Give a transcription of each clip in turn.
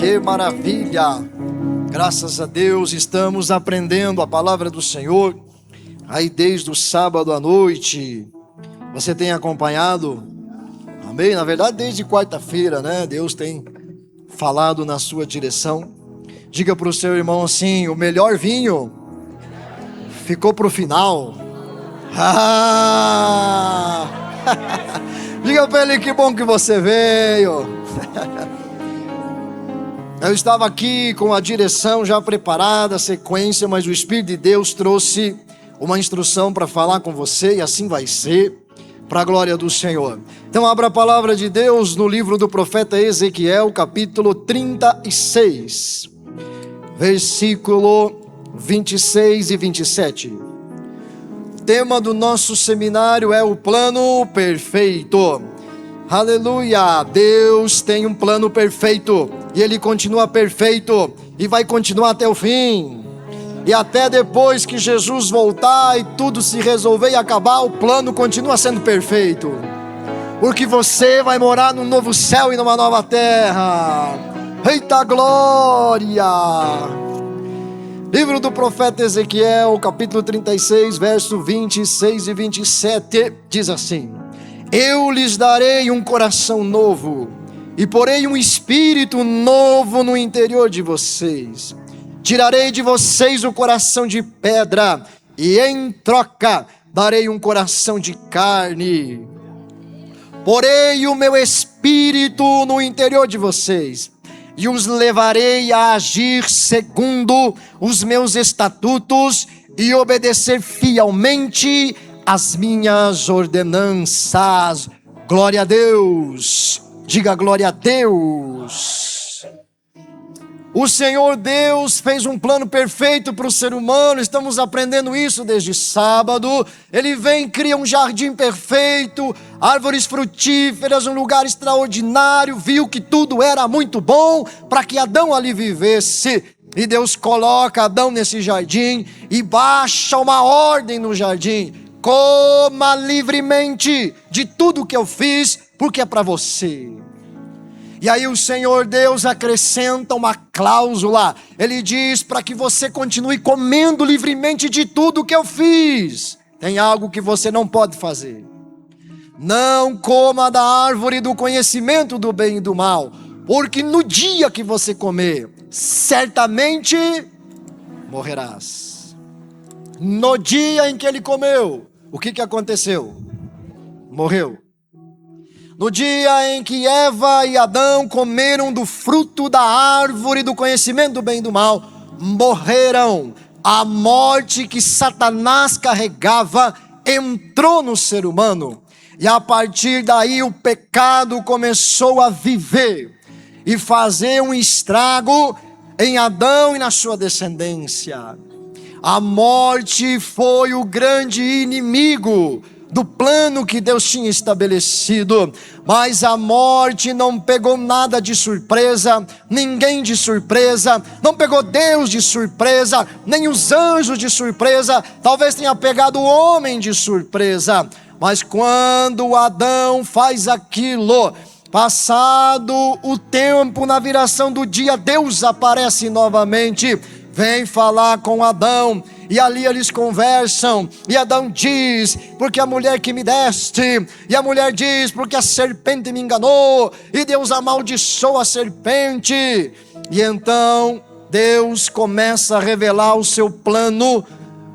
Que maravilha! Graças a Deus estamos aprendendo a palavra do Senhor aí desde o sábado à noite. Você tem acompanhado? Amém? Na verdade, desde quarta-feira, né? Deus tem falado na sua direção. Diga para o seu irmão assim: o melhor vinho ficou para o final. Diga para ele: que bom que você veio. Eu estava aqui com a direção já preparada, a sequência, mas o Espírito de Deus trouxe uma instrução para falar com você, e assim vai ser, para a glória do Senhor. Então abra a palavra de Deus no livro do profeta Ezequiel, capítulo 36, versículo 26 e 27. O tema do nosso seminário é o plano perfeito. Aleluia! Deus tem um plano perfeito, e Ele continua perfeito, e vai continuar até o fim. E até depois que Jesus voltar e tudo se resolver e acabar, o plano continua sendo perfeito. Porque você vai morar num novo céu e numa nova terra. Eita glória! Livro do profeta Ezequiel, capítulo 36, verso 26 e 27, diz assim: eu lhes darei um coração novo, e porei um espírito novo no interior de vocês. Tirarei de vocês o coração de pedra, e em troca darei um coração de carne. Porei o meu espírito no interior de vocês, e os levarei a agir segundo os meus estatutos, e obedecer fielmente as minhas ordenanças. Glória a Deus. Diga glória a Deus. O Senhor Deus fez um plano perfeito para o ser humano. Estamos aprendendo isso desde sábado. Ele vem e cria um jardim perfeito, árvores frutíferas, um lugar extraordinário. Viu que tudo era muito bom para que Adão ali vivesse. E Deus coloca Adão nesse jardim e baixa uma ordem no jardim: coma livremente de tudo que eu fiz, porque é para você. E aí o Senhor Deus acrescenta uma cláusula. Ele diz para que você continue comendo livremente de tudo que eu fiz. Tem algo que você não pode fazer: não coma da árvore do conhecimento do bem e do mal, porque no dia que você comer, certamente morrerás. No dia em que ele comeu, o que aconteceu? Morreu. No dia em que Eva e Adão comeram do fruto da árvore do conhecimento do bem e do mal, morreram. A morte que Satanás carregava entrou no ser humano, e a partir daí o pecado começou a viver e fazer um estrago em Adão e na sua descendência. A morte foi o grande inimigo do plano que Deus tinha estabelecido, mas a morte não pegou nada de surpresa, ninguém de surpresa, não pegou Deus de surpresa, nem os anjos de surpresa, talvez tenha pegado o homem de surpresa. Mas quando Adão faz aquilo, passado o tempo, na viração do dia, Deus aparece novamente, vem falar com Adão, e ali eles conversam, e Adão diz: porque a mulher que me deste, e a mulher diz: porque a serpente me enganou, e Deus amaldiçoou a serpente. E então Deus começa a revelar o seu plano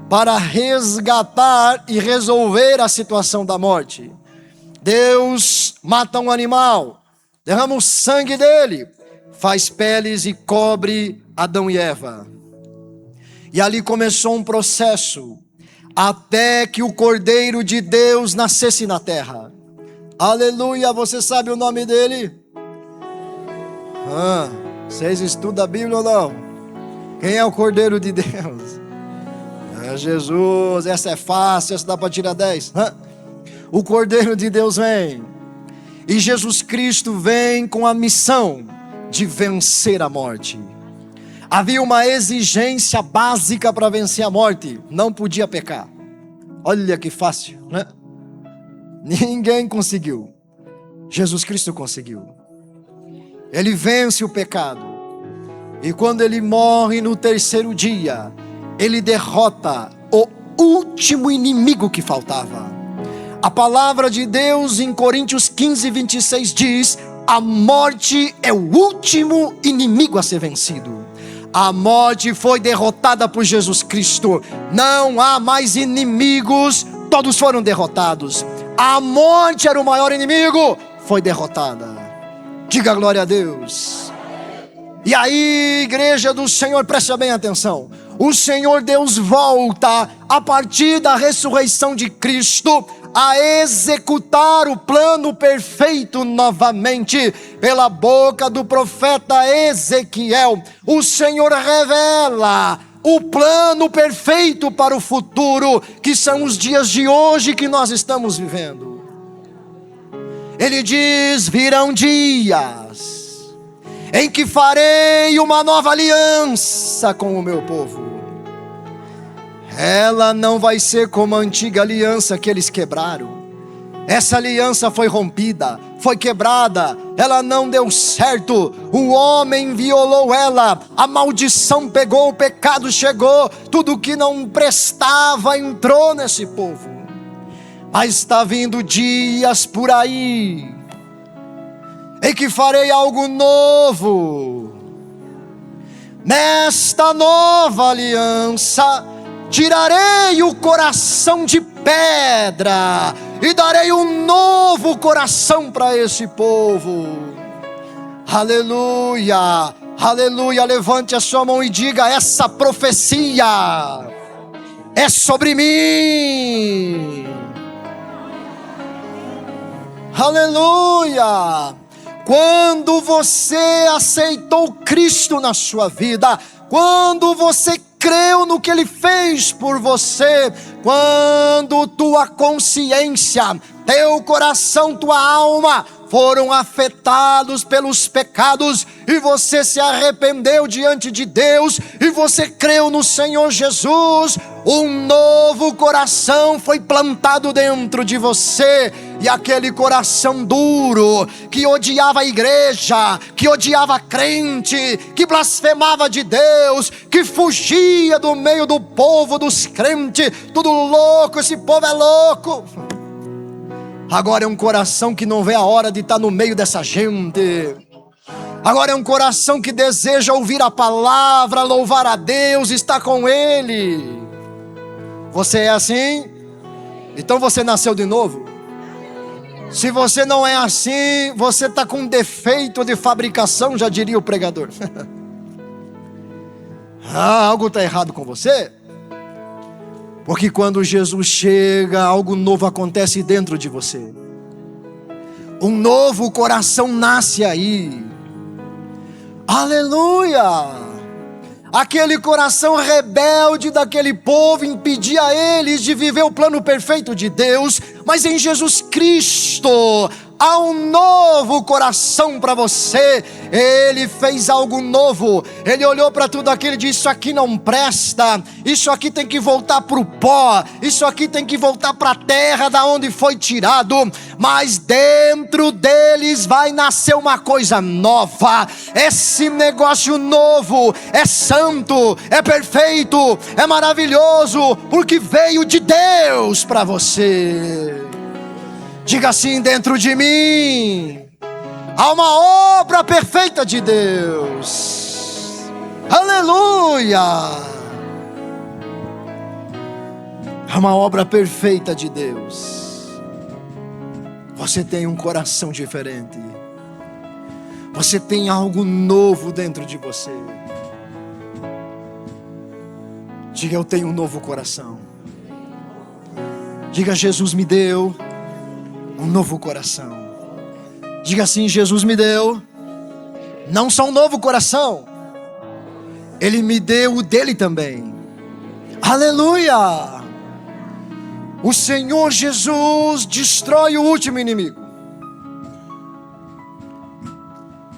para resgatar e resolver a situação da morte. Deus mata um animal, derrama o sangue dele, faz peles e cobre Adão e Eva. E ali começou um processo, até que o Cordeiro de Deus nascesse na terra. Aleluia! Você sabe o nome dele? Vocês estudam a Bíblia ou não? Quem é o Cordeiro de Deus? É Jesus. Essa é fácil, essa dá para tirar 10. O Cordeiro de Deus vem, e Jesus Cristo vem com a missão de vencer a morte. Havia uma exigência básica para vencer a morte: não podia pecar. Olha que fácil, né? Ninguém conseguiu. Jesus Cristo conseguiu. Ele vence o pecado. E quando ele morre no terceiro dia, ele derrota o último inimigo que faltava. A palavra de Deus em Coríntios 15, 26 diz: a morte é o último inimigo a ser vencido. A morte foi derrotada por Jesus Cristo. Não há mais inimigos, todos foram derrotados. A morte era o maior inimigo, foi derrotada. Diga glória a Deus. E aí, igreja do Senhor, preste bem atenção. O Senhor Deus volta, a partir da ressurreição de Cristo, a executar o plano perfeito novamente. Pela boca do profeta Ezequiel, o Senhor revela o plano perfeito para o futuro, que são os dias de hoje que nós estamos vivendo. Ele diz: virão dias em que farei uma nova aliança com o meu povo. Ela não vai ser como a antiga aliança que eles quebraram. Essa aliança foi rompida, foi quebrada, ela não deu certo. O homem violou ela, a maldição pegou, o pecado chegou, tudo que não prestava entrou nesse povo. Mas está vindo dias por aí em que farei algo novo. Nesta nova aliança tirarei o coração de pedra e darei um novo coração para esse povo. Aleluia, aleluia. Levante a sua mão e diga: essa profecia é sobre mim. Aleluia. Quando você aceitou Cristo na sua vida, quando você creu no que Ele fez por você, quando tua consciência, teu coração, tua alma foram afetados pelos pecados, e você se arrependeu diante de Deus, e você creu no Senhor Jesus, um novo coração foi plantado dentro de você. E aquele coração duro, que odiava a igreja, que odiava a crente, que blasfemava de Deus, que fugia do meio do povo dos crentes, tudo louco, esse povo é louco. Agora é um coração que não vê a hora de estar no meio dessa gente. Agora é um coração que deseja ouvir a palavra, louvar a Deus, estar com Ele. Você é assim? Então você nasceu de novo? Se você não é assim, você está com defeito de fabricação, já diria o pregador. Algo está errado com você. Porque quando Jesus chega, algo novo acontece dentro de você. Um novo coração nasce aí. Aleluia! Aquele coração rebelde daquele povo impedia eles de viver o plano perfeito de Deus. Mas em Jesus Cristo há um novo coração para você. Ele fez algo novo. Ele olhou para tudo aquilo e disse: isso aqui não presta, isso aqui tem que voltar para o pó, isso aqui tem que voltar para a terra da onde foi tirado. Mas dentro deles vai nascer uma coisa nova. Esse negócio novo é santo, é perfeito, é maravilhoso, porque veio de Deus para você. Diga assim: dentro de mim há uma obra perfeita de Deus. Aleluia! Há uma obra perfeita de Deus. Você tem um coração diferente. Você tem algo novo dentro de você. Diga: eu tenho um novo coração. Diga: Jesus me deu um novo coração. Diga assim: Jesus me deu não só um novo coração, Ele me deu o dele também. Aleluia! O Senhor Jesus destrói o último inimigo.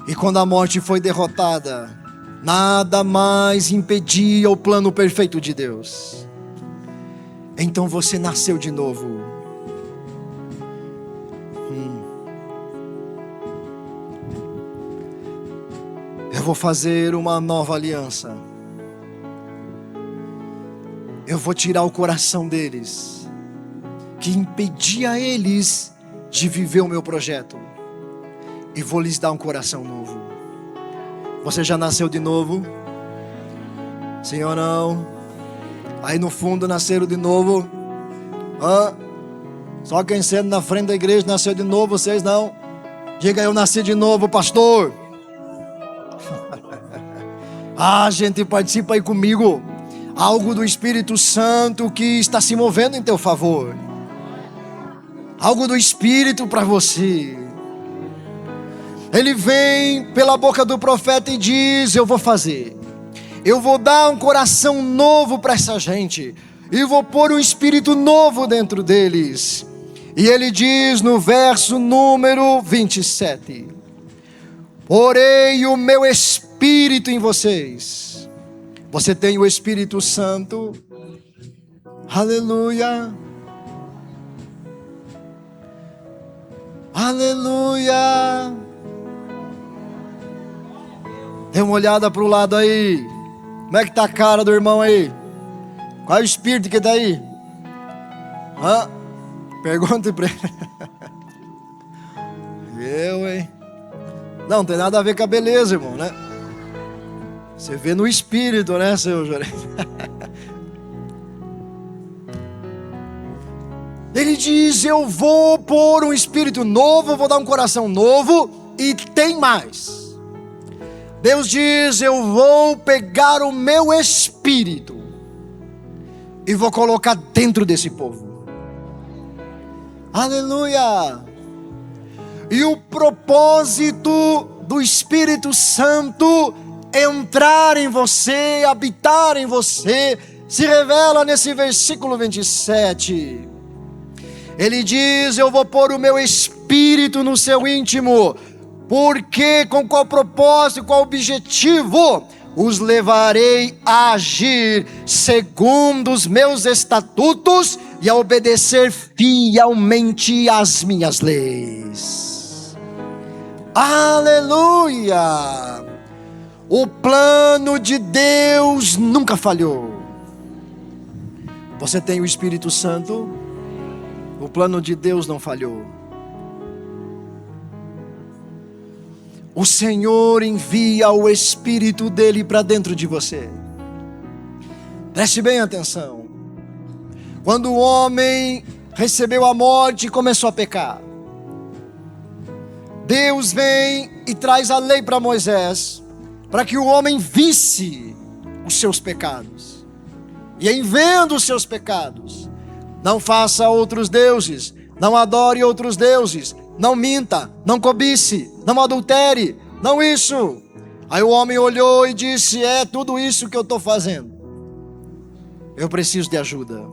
E quando a morte foi derrotada, nada mais impedia o plano perfeito de Deus. Então você nasceu de novo. eu vou fazer uma nova aliança. Eu vou tirar o coração deles, que impedia eles de viver o meu projeto, e vou lhes dar um coração novo. Você já nasceu de novo? Sim ou não? Aí no fundo nasceram de novo? Só quem sendo na frente da igreja nasceu de novo, vocês não? Diga, eu nasci de novo, pastor. Gente, participa aí comigo. Algo do Espírito Santo que está se movendo em teu favor. Algo do Espírito para você. Ele vem pela boca do profeta e diz: eu vou fazer. Eu vou dar um coração novo para essa gente. E vou pôr um espírito novo dentro deles. E ele diz no verso número 27: porei o meu espírito em vocês. Você tem o Espírito Santo. Aleluia. Aleluia. Dê uma olhada para o lado aí. Como é que está a cara do irmão aí? Qual é o espírito que está aí? Pergunte para ele. Hein? Não tem nada a ver com a beleza, irmão, né? Você vê no espírito, né, seu Jorge? Ele diz: eu vou pôr um espírito novo, vou dar um coração novo, e tem mais. Deus diz: eu vou pegar o meu espírito e vou colocar dentro desse povo. Aleluia! E o propósito do Espírito Santo entrar em você, habitar em você, se revela nesse versículo 27. Ele diz: eu vou pôr o meu espírito no seu íntimo. Porque, com qual propósito, qual objetivo? Os levarei a agir segundo os meus estatutos e a obedecer fielmente às minhas leis. Aleluia! O plano de Deus nunca falhou. Você tem o Espírito Santo? O plano de Deus não falhou. O Senhor envia o Espírito dele para dentro de você. Preste bem atenção. Quando o homem recebeu a morte e começou a pecar, Deus vem e traz a lei para Moisés, para que o homem visse os seus pecados. E em vendo os seus pecados, não faça outros deuses, não adore outros deuses, não minta, não cobice, não adultere, não isso. Aí o homem olhou e disse: é tudo isso que eu estou fazendo. Eu preciso de ajuda.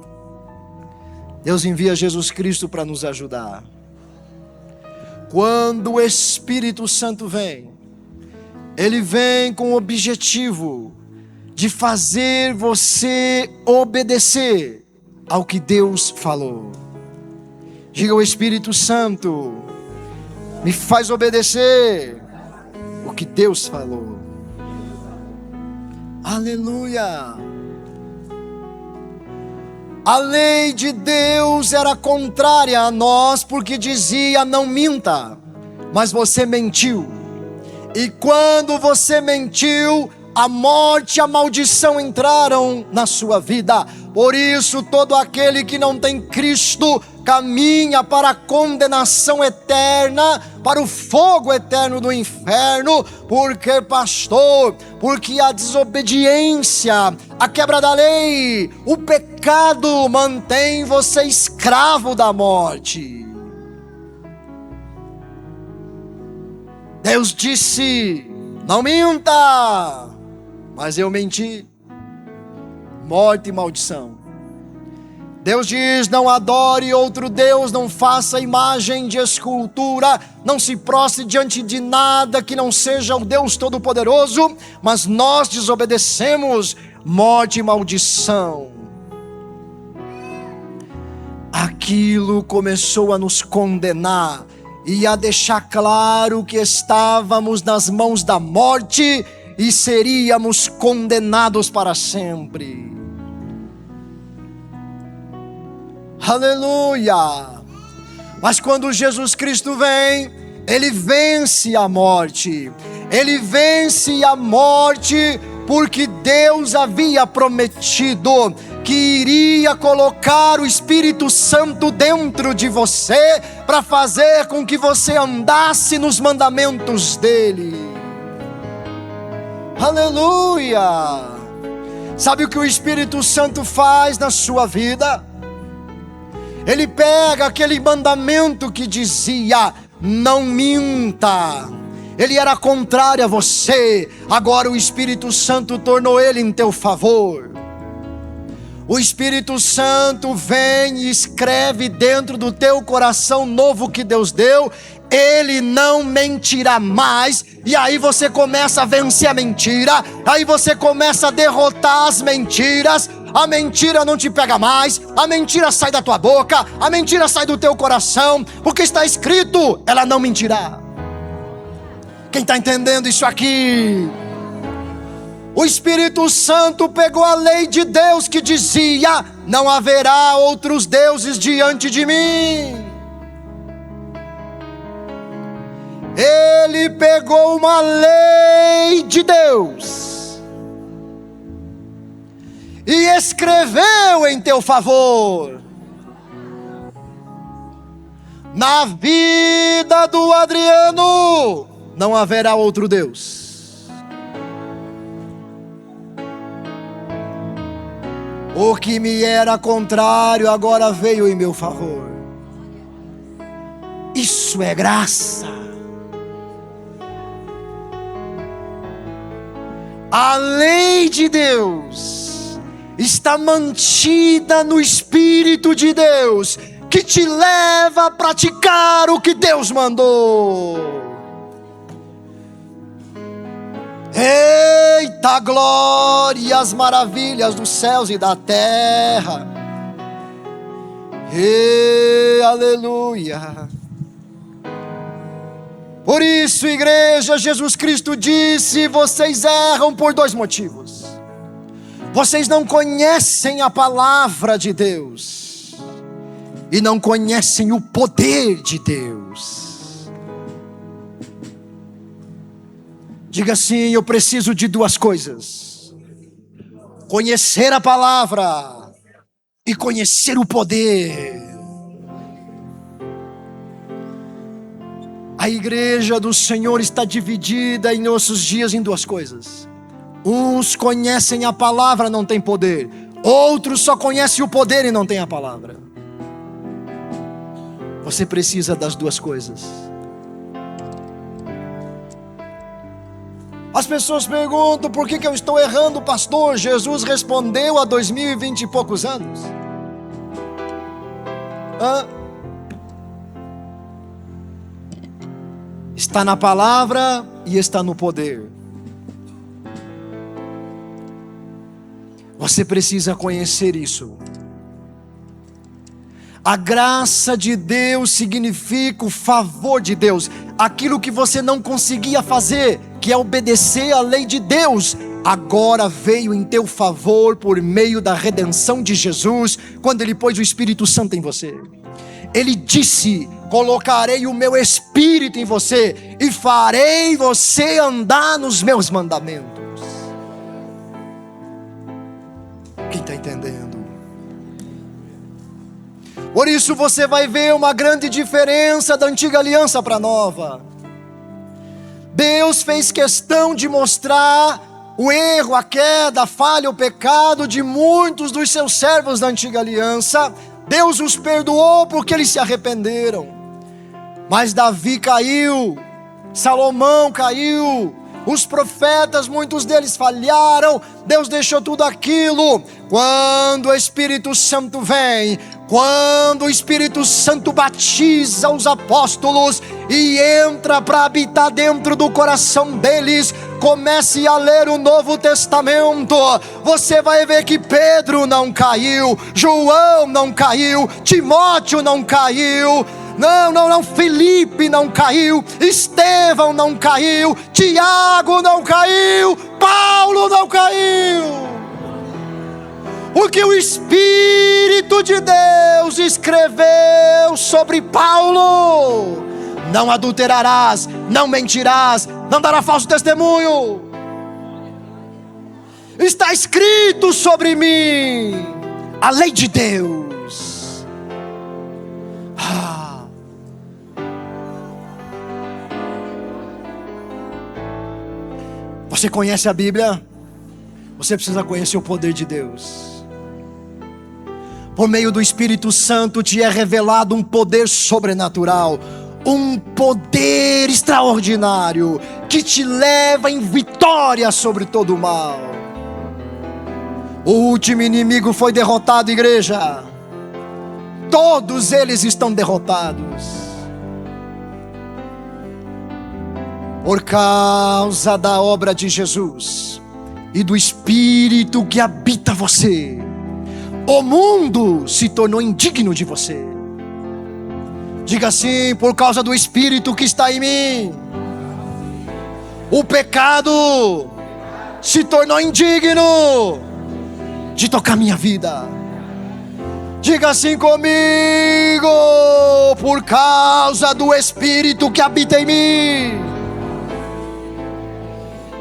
Deus envia Jesus Cristo para nos ajudar. Quando o Espírito Santo vem, ele vem com o objetivo de fazer você obedecer ao que Deus falou. Diga: o Espírito Santo me faz obedecer o que Deus falou. Aleluia! A lei de Deus era contrária a nós, porque dizia: não minta, mas você mentiu. E quando você mentiu, a morte e a maldição entraram na sua vida. Por isso, todo aquele que não tem Cristo caminha para a condenação eterna, para o fogo eterno do inferno. Porque, pastor, porque a desobediência, a quebra da lei, o pecado mantém você escravo da morte. Deus disse: não minta, mas eu menti. Morte e maldição. Deus diz: não adore outro Deus, não faça imagem de escultura, não se prostre diante de nada que não seja o Deus Todo-Poderoso. Mas nós desobedecemos. Morte e maldição. Aquilo começou a nos condenar e a deixar claro que estávamos nas mãos da morte e seríamos condenados para sempre. Aleluia! Mas quando Jesus Cristo vem, Ele vence a morte. Ele vence a morte porque Deus havia prometido que iria colocar o Espírito Santo dentro de você para fazer com que você andasse nos mandamentos dEle. Aleluia! Sabe o que o Espírito Santo faz na sua vida? Ele pega aquele mandamento que dizia: não minta. Ele era contrário a você. Agora o Espírito Santo tornou ele em teu favor. O Espírito Santo vem e escreve dentro do teu coração novo que Deus deu: Ele não mentirá mais. E aí você começa a vencer a mentira. Aí você começa a derrotar as mentiras. A mentira não te pega mais. A mentira sai da tua boca. A mentira sai do teu coração. Porque está escrito: ela não mentirá. Quem está entendendo isso aqui? O Espírito Santo pegou a lei de Deus que dizia: não haverá outros deuses diante de mim. Ele pegou uma lei de Deus e escreveu em teu favor. Na vida do Adriano não haverá outro Deus. O que me era contrário agora veio em meu favor. Isso é graça. A lei de Deus está mantida no Espírito de Deus, que te leva a praticar o que Deus mandou. Eita glória, as maravilhas dos céus e da terra. Aleluia. Por isso, igreja, Jesus Cristo disse: vocês erram por dois motivos. Vocês não conhecem a palavra de Deus e não conhecem o poder de Deus. Diga assim: eu preciso de duas coisas: conhecer a palavra e conhecer o poder. A igreja do Senhor está dividida em nossos dias em duas coisas. Uns conhecem a palavra, não tem poder. Outros só conhecem o poder e não tem a palavra. Você precisa das duas coisas. As pessoas perguntam: por que eu estou errando, pastor? Jesus respondeu há 2020 e poucos anos. Está na palavra e está no poder. Você precisa conhecer isso. A graça de Deus significa o favor de Deus. Aquilo que você não conseguia fazer, que é obedecer à lei de Deus, agora veio em teu favor por meio da redenção de Jesus, quando Ele pôs o Espírito Santo em você. Ele disse: colocarei o meu Espírito em você e farei você andar nos meus mandamentos. Quem está entendendo? Por isso você vai ver uma grande diferença da antiga aliança para a nova. Deus fez questão de mostrar o erro, a queda, a falha, o pecado de muitos dos seus servos da antiga aliança. Deus os perdoou porque eles se arrependeram. Mas Davi caiu, Salomão caiu, os profetas, muitos deles falharam. Deus deixou tudo aquilo. Quando o Espírito Santo vem, quando o Espírito Santo batiza os apóstolos e entra para habitar dentro do coração deles, comece a ler o Novo Testamento, você vai ver que Pedro não caiu, João não caiu, Timóteo não caiu, não, Felipe não caiu, Estevão não caiu, Tiago não caiu, caiu. Porque o Espírito de Deus escreveu sobre Paulo: não adulterarás, não mentirás, não darás falso testemunho. Está escrito sobre mim a lei de Deus. Você conhece a Bíblia? Você precisa conhecer o poder de Deus. Por meio do Espírito Santo te é revelado um poder sobrenatural, um poder extraordinário, que te leva em vitória sobre todo o mal. O último inimigo foi derrotado, igreja. Todos eles estão derrotados. Por causa da obra de Jesus e do Espírito que habita você, o mundo se tornou indigno de você. Diga assim: por causa do Espírito que está em mim, o pecado se tornou indigno de tocar minha vida. Diga assim comigo: por causa do Espírito que habita em mim,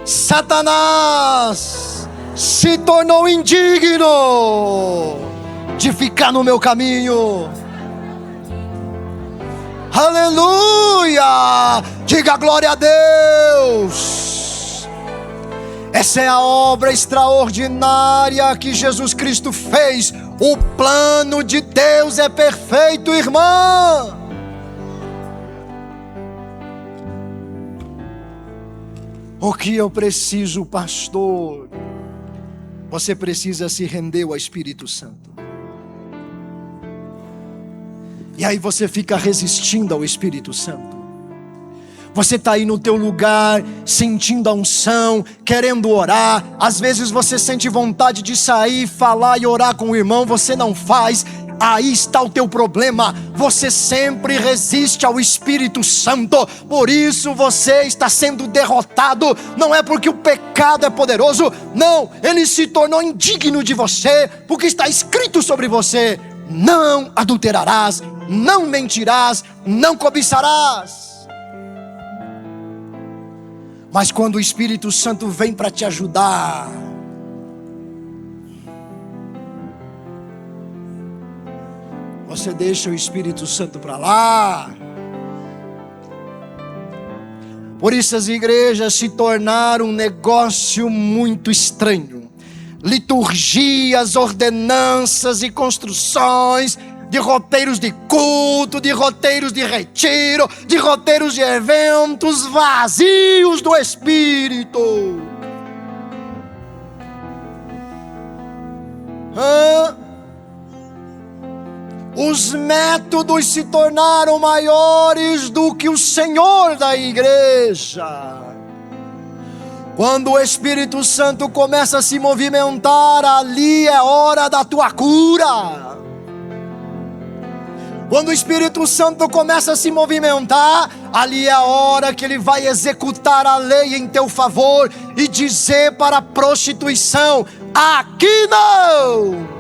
Satanás se tornou indigno de ficar no meu caminho. Aleluia! Diga glória a Deus. Essa é a obra extraordinária que Jesus Cristo fez. O plano de Deus é perfeito, irmã. O que eu preciso, pastor? Você precisa se render ao Espírito Santo. E aí você fica resistindo ao Espírito Santo. Você está aí no teu lugar, sentindo a unção, querendo orar. Às vezes você sente vontade de sair, falar e orar com o irmão, você não faz. Aí está o teu problema. Você sempre resiste ao Espírito Santo. Por isso você está sendo derrotado. Não é porque o pecado é poderoso. Não, ele se tornou indigno de você. Porque está escrito sobre você: não adulterarás, não mentirás, não cobiçarás. Mas quando o Espírito Santo vem para te ajudar, você deixa o Espírito Santo para lá. Por isso as igrejas se tornaram um negócio muito estranho. Liturgias, ordenanças e construções de roteiros de culto, de roteiros de retiro, de roteiros de eventos vazios do Espírito. Os métodos se tornaram maiores do que o Senhor da igreja. Quando o Espírito Santo começa a se movimentar, ali é hora da tua cura. Quando o Espírito Santo começa a se movimentar, ali é a hora que ele vai executar a lei em teu favor e dizer para a prostituição: aqui não!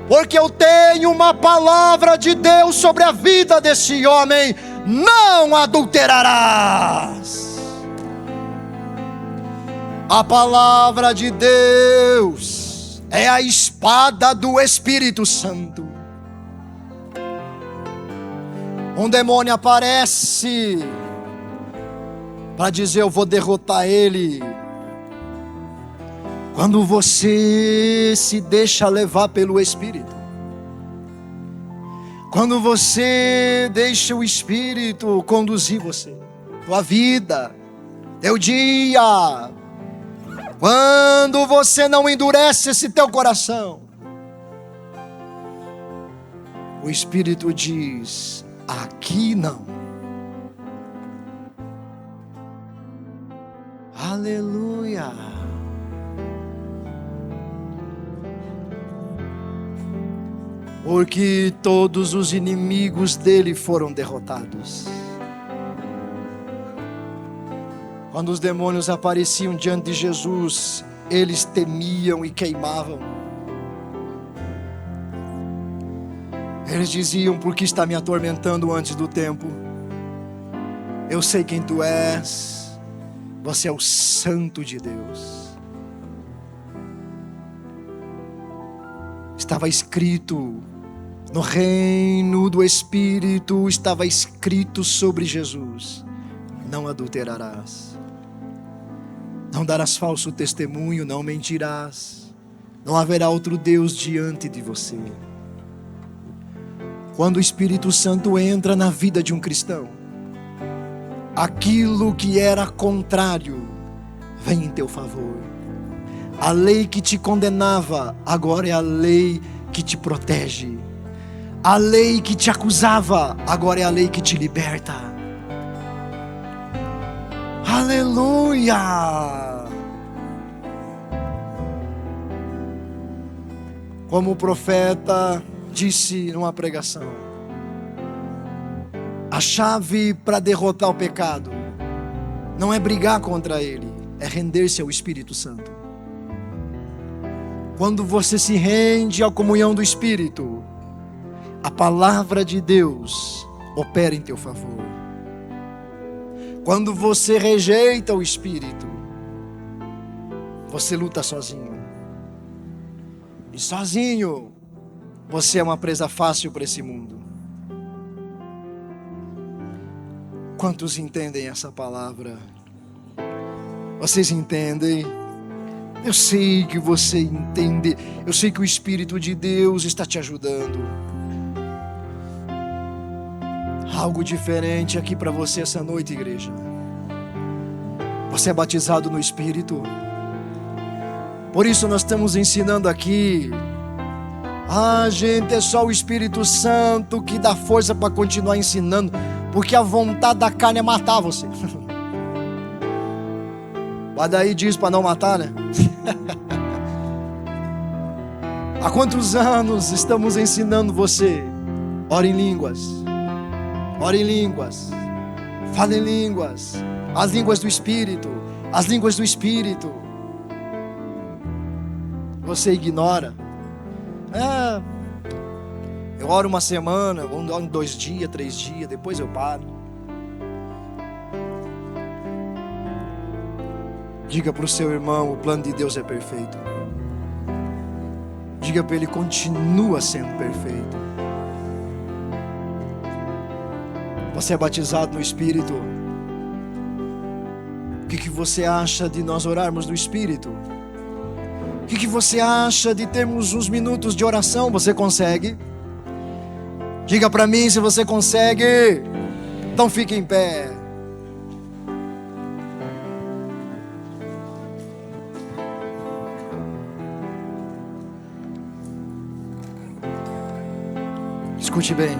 Porque eu tenho uma palavra de Deus sobre a vida desse homem: não adulterarás. A palavra de Deus é a espada do Espírito Santo. Um demônio aparece para dizer: eu vou derrotar ele. Quando você se deixa levar pelo Espírito, quando você deixa o Espírito conduzir você, tua vida, teu dia, quando você não endurece esse teu coração, o Espírito diz: aqui não. Aleluia. Porque todos os inimigos dele foram derrotados. Quando os demônios apareciam diante de Jesus, eles temiam e queimavam. Eles diziam: por que está me atormentando antes do tempo? Eu sei quem tu és, você é o Santo de Deus. Estava escrito no reino do Espírito, estava escrito sobre Jesus: não adulterarás, não darás falso testemunho, não mentirás, não haverá outro Deus diante de você. Quando o Espírito Santo entra na vida de um cristão, aquilo que era contrário vem em teu favor. A lei que te condenava agora é a lei que te protege. A lei que te acusava agora é a lei que te liberta. Aleluia! Como o profeta disse numa pregação, a chave para derrotar o pecado não é brigar contra ele, é render-se ao Espírito Santo. Quando você se rende à comunhão do Espírito, a palavra de Deus opera em teu favor. Quando você rejeita o Espírito, você luta sozinho. E sozinho, você é uma presa fácil para esse mundo. Quantos entendem essa palavra? Vocês entendem? Eu sei que você entende. Eu sei que o Espírito de Deus está te ajudando. Algo diferente aqui para você essa noite, igreja. Você é batizado no Espírito. Por isso nós estamos ensinando aqui. Gente, é só o Espírito Santo que dá força para continuar ensinando, porque a vontade da carne é matar você. Mas daí diz para não matar, né? Há quantos anos estamos ensinando você? Ore em línguas. Ore em línguas. Fale em línguas. As línguas do Espírito. As línguas do Espírito. Você ignora. Eu oro uma semana, oro 2 dias, 3 dias, depois eu paro. Diga para o seu irmão: o plano de Deus é perfeito. Diga para ele: continua sendo perfeito. Você é batizado no Espírito. O que você acha de nós orarmos no Espírito? O que você acha de termos uns minutos de oração? Você consegue? Diga para mim se você consegue. Então fique em pé. Escute bem.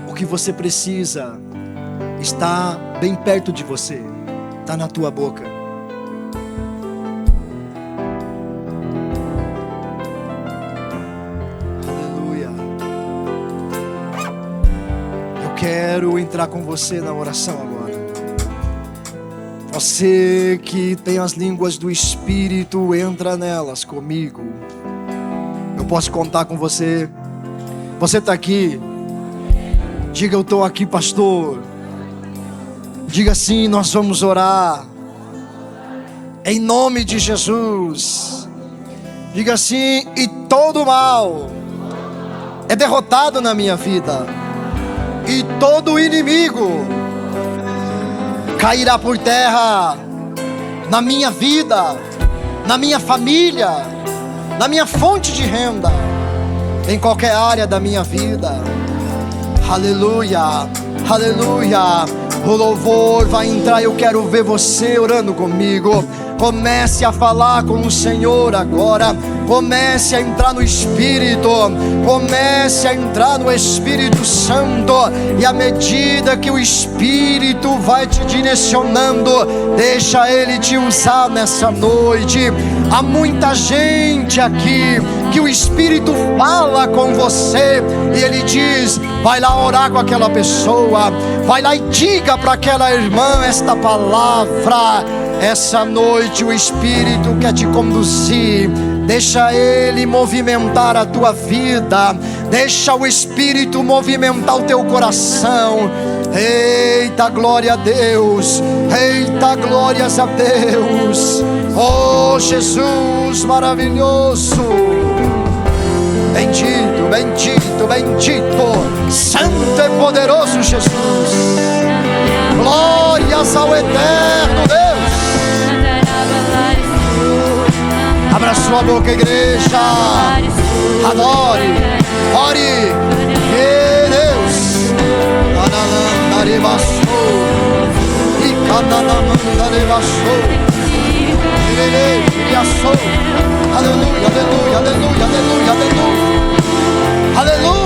O que você precisa está bem perto de você. Está na tua boca. Aleluia. Eu quero entrar com você na oração agora. Você que tem as línguas do Espírito, entra nelas comigo. Eu posso contar com você. Você está aqui? Diga: eu estou aqui, pastor. Diga assim: nós vamos orar em nome de Jesus. Diga assim: e todo mal é derrotado na minha vida, e todo inimigo cairá por terra na minha vida, na minha família, na minha fonte de renda, em qualquer área da minha vida. Aleluia, aleluia. O louvor vai entrar. Eu quero ver você orando comigo. Comece a falar com o Senhor agora. Comece a entrar no Espírito. Comece a entrar no Espírito Santo. E à medida que o Espírito vai te direcionando, deixa Ele te usar nessa noite. Há muita gente aqui que o Espírito fala com você e Ele diz: vai lá orar com aquela pessoa. Vai lá e diga para aquela irmã esta palavra. Essa noite o Espírito quer te conduzir. Deixa Ele movimentar a tua vida. Deixa o Espírito movimentar o teu coração. Eita, glória a Deus. Eita, glórias a Deus. Oh, Jesus maravilhoso. Bendito, bendito, bendito. Santo e poderoso Jesus. Glórias ao eterno Deus. Abra sua boca, igreja. Adore, ore. E Deus. Aleluia, aleluia, aleluia, aleluia, aleluia. Aleluia.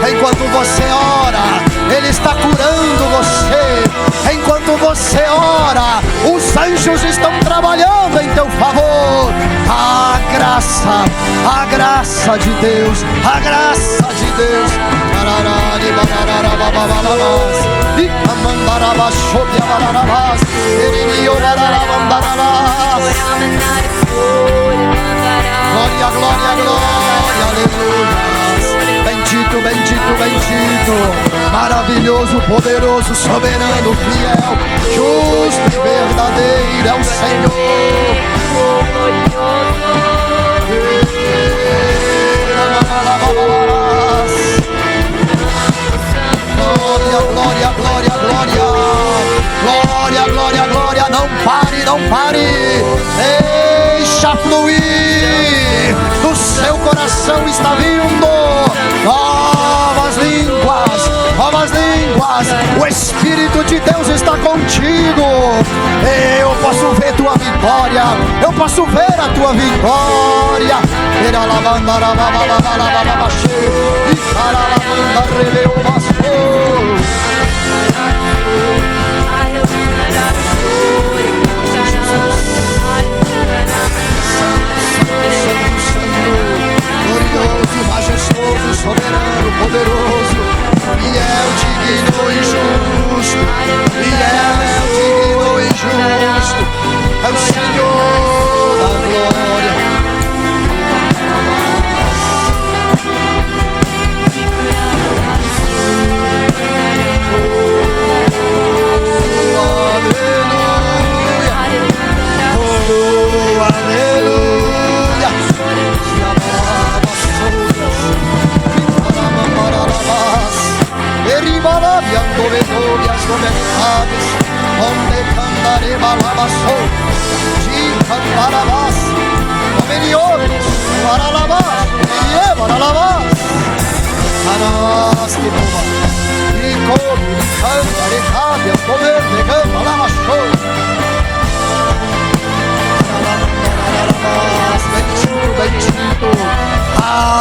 Enquanto você ora, Ele está curando você. Enquanto você ora, os anjos estão trabalhando em teu favor. A graça de Deus, a graça de Deus. Glória, glória, glória, aleluia. Bendito, bendito, bendito, maravilhoso, poderoso, soberano, fiel, justo e verdadeiro é o Senhor. Glória, glória, glória, glória, glória, glória, glória. Não pare, não pare. Deixa fluir. Do seu coração está vindo novas línguas, novas línguas. O Espírito de Deus está contigo. Eu posso ver tua vitória. Eu posso ver a tua vitória. Glorioso, majestoso, soberano, poderoso, fiel, digno e justo, fiel, digno e justo, é o Senhor da glória.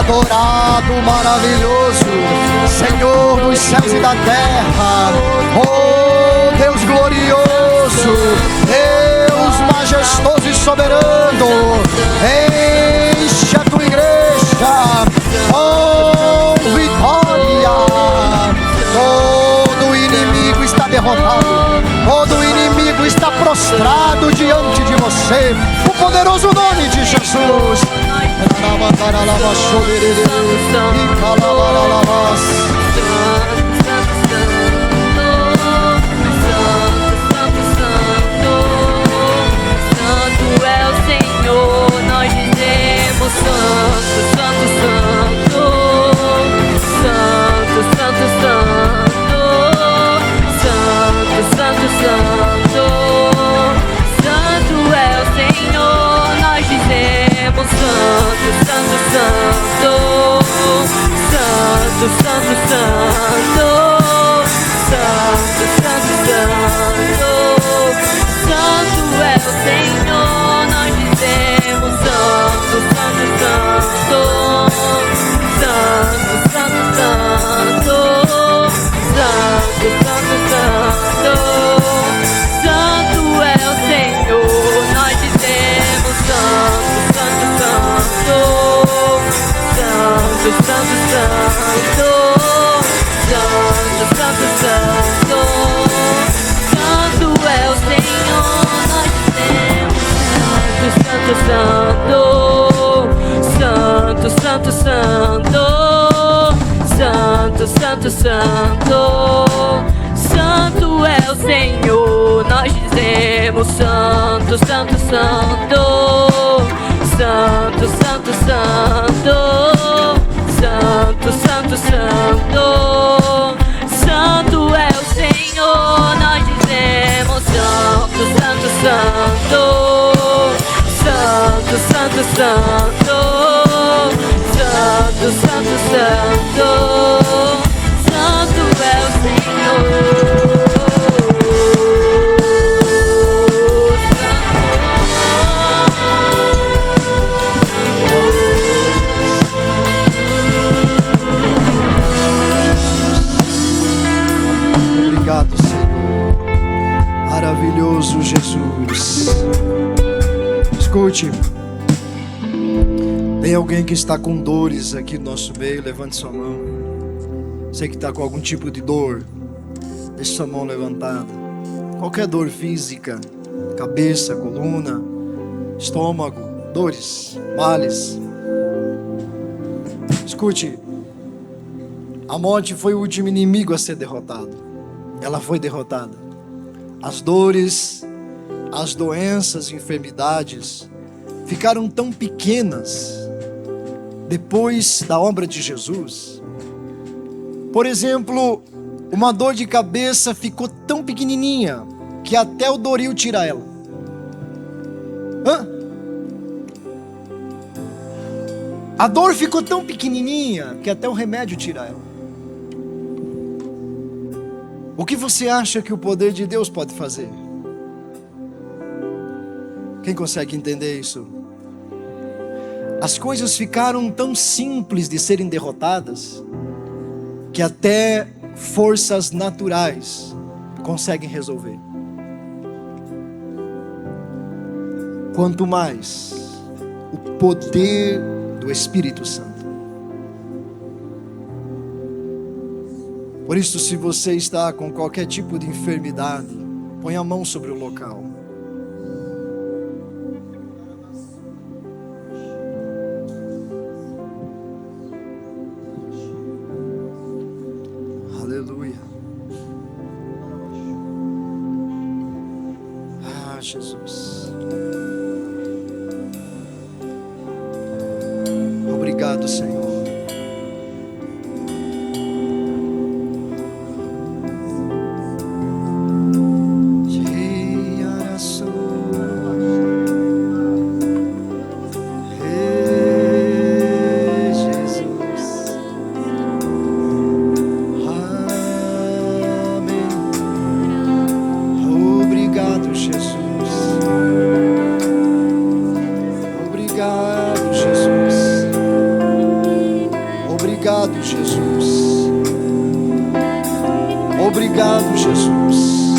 Adorado, maravilhoso, Senhor dos céus e da terra, oh Deus glorioso, Deus majestoso e soberano, enche a tua igreja com vitória. Todo inimigo está derrotado, todo inimigo está prostrado diante de você, o poderoso nome de Jesus. santo, santo. Santo, santo, santo. Santo é o Senhor. Nós dizemos santo, santo, santo. Santo, santo, santo. Santo, santo, santo. Santo é o Senhor. Nós dizemos santo, santo, santo. Santo, santo, santo. Santo, santo, santo. Santo é o Senhor. Obrigado, Senhor. Maravilhoso Jesus. Escute. Tem alguém que está com dores aqui no nosso meio? Levante sua mão. Você que está com algum tipo de dor, deixe sua mão levantada. Qualquer dor física, cabeça, coluna, estômago, dores, males. Escute. A morte foi o último inimigo a ser derrotado. Ela foi derrotada. As dores, as doenças, enfermidades ficaram tão pequenas depois da obra de Jesus. Por exemplo, uma dor de cabeça ficou tão pequenininha que até o Doril tira ela. A dor ficou tão pequenininha que até o remédio tira ela. O que você acha que o poder de Deus pode fazer? Quem consegue entender isso? As coisas ficaram tão simples de serem derrotadas que até forças naturais conseguem resolver. Quanto mais o poder do Espírito Santo. Por isso, se você está com qualquer tipo de enfermidade, põe a mão sobre o local. Aleluia. Ah, Jesus. Obrigado, Senhor. Obrigado, Jesus.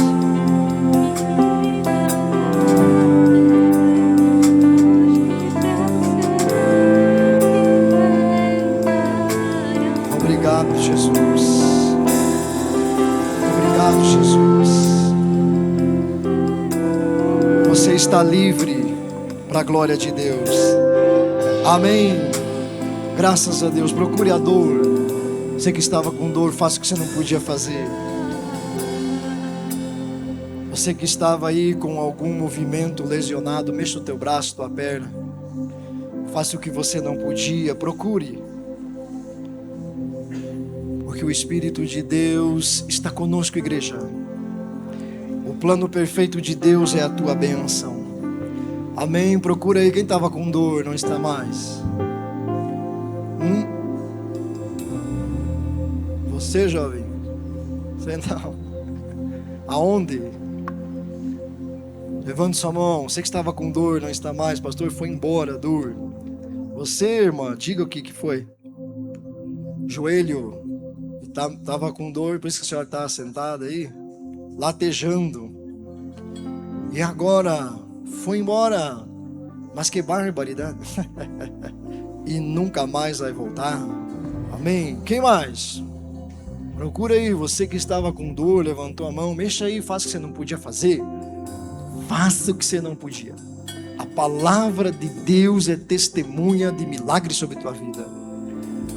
Obrigado, Jesus. Obrigado, Jesus. Você está livre para a glória de Deus. Amém. Graças a Deus. Procure a dor. Você que estava com dor, faça o que você não podia fazer. Você que estava aí com algum movimento lesionado, mexa o teu braço, tua perna. Faça o que você não podia, procure. Porque o Espírito de Deus está conosco, igreja. O plano perfeito de Deus é a tua bênção. Amém? Procura aí quem estava com dor, não está mais. Você, jovem? Você não. Aonde? Levante sua mão. Você que estava com dor, não está mais. Pastor, foi embora a dor. Você, irmã, diga o que foi. Joelho. Estava com dor, por isso que a senhora está sentada aí, latejando. E agora foi embora. Mas que barbaridade. E nunca mais vai voltar. Amém? Quem mais? Procura aí, você que estava com dor, levantou a mão, mexa aí, faça o que você não podia fazer. Faça o que você não podia. A palavra de Deus é testemunha de milagre sobre a tua vida.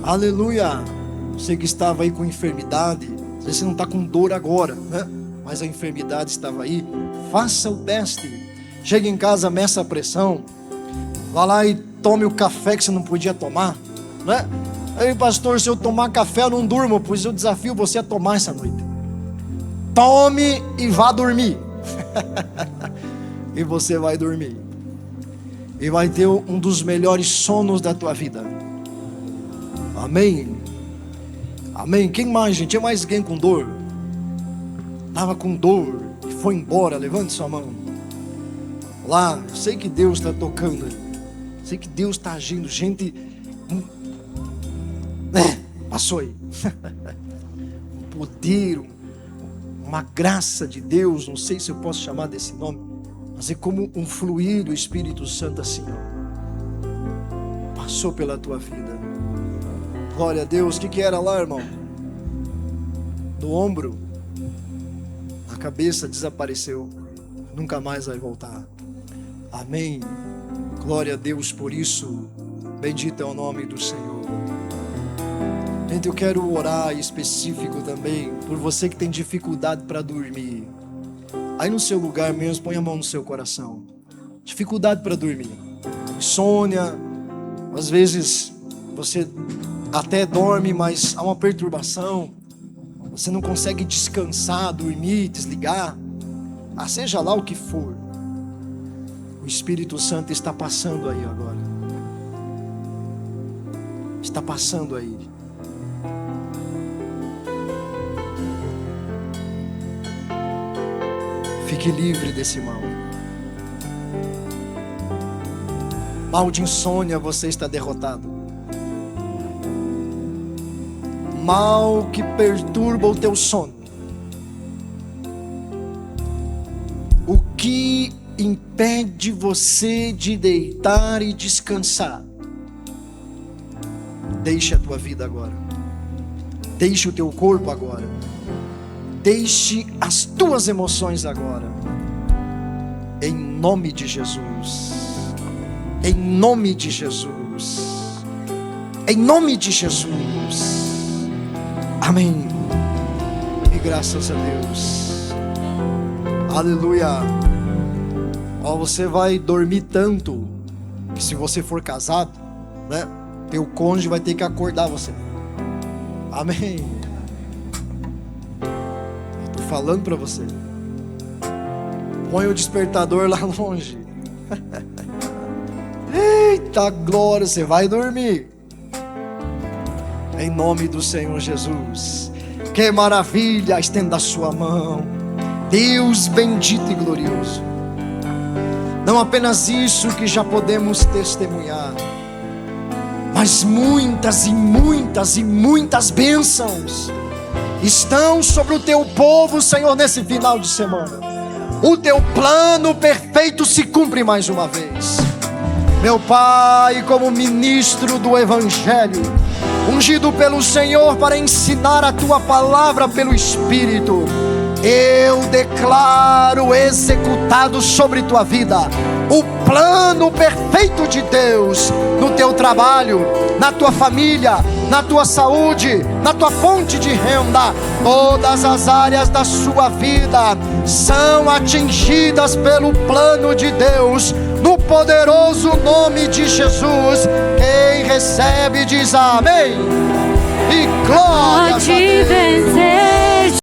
Aleluia. Você que estava aí com enfermidade, às vezes você não está com dor agora, né? Mas a enfermidade estava aí. Faça o teste. Chega em casa, meça a pressão. Vá lá e tome o café que você não podia tomar, né? Aí, pastor, se eu tomar café eu não durmo. Pois eu desafio você a tomar essa noite. Tome e vá dormir. E você vai dormir. E vai ter um dos melhores sonos da tua vida. Amém. Amém. Quem mais, gente? Tinha mais alguém com dor? Estava com dor e foi embora. Levante sua mão. Lá, sei que Deus está tocando. Sei que Deus está agindo. Gente, passou aí. Um poder, uma graça de Deus. Não sei se eu posso chamar desse nome, mas é como um fluir do Espírito Santo assim, ó. Passou pela tua vida. Glória a Deus. O que era lá, irmão? No ombro. A cabeça desapareceu. Nunca mais vai voltar. Amém. Glória a Deus por isso. Bendito é o nome do Senhor. Gente, eu quero orar em específico também por você que tem dificuldade para dormir. Aí no seu lugar mesmo, põe a mão no seu coração. Dificuldade para dormir. Insônia. Às vezes você até dorme, mas há uma perturbação. Você não consegue descansar, dormir, desligar. Seja lá o que for. O Espírito Santo está passando aí agora. Está passando aí. Fique livre desse mal. Mal de insônia, você está derrotado. Mal que perturba o teu sono. O que impede você de deitar e descansar? Deixe a tua vida agora. Deixe o teu corpo agora. Deixe as tuas emoções agora. Em nome de Jesus. Em nome de Jesus. Em nome de Jesus. Amém. E graças a Deus. Aleluia. Você vai dormir tanto que se você for casado, né, teu cônjuge vai ter que acordar você. Amém. Eu tô falando para você. Põe o despertador lá longe. Eita glória, você vai dormir. Em nome do Senhor Jesus. Que maravilha, estenda a sua mão. Deus bendito e glorioso. Não apenas isso que já podemos testemunhar, mas muitas e muitas e muitas bênçãos estão sobre o teu povo, Senhor, nesse final de semana. O teu plano perfeito se cumpre mais uma vez. Meu Pai, como ministro do Evangelho, ungido pelo Senhor para ensinar a tua palavra pelo Espírito, eu declaro executado sobre tua vida o plano perfeito de Deus no teu trabalho, na tua família, na tua saúde, na tua fonte de renda. Todas as áreas da sua vida são atingidas pelo plano de Deus, no poderoso nome de Jesus. Quem recebe diz amém.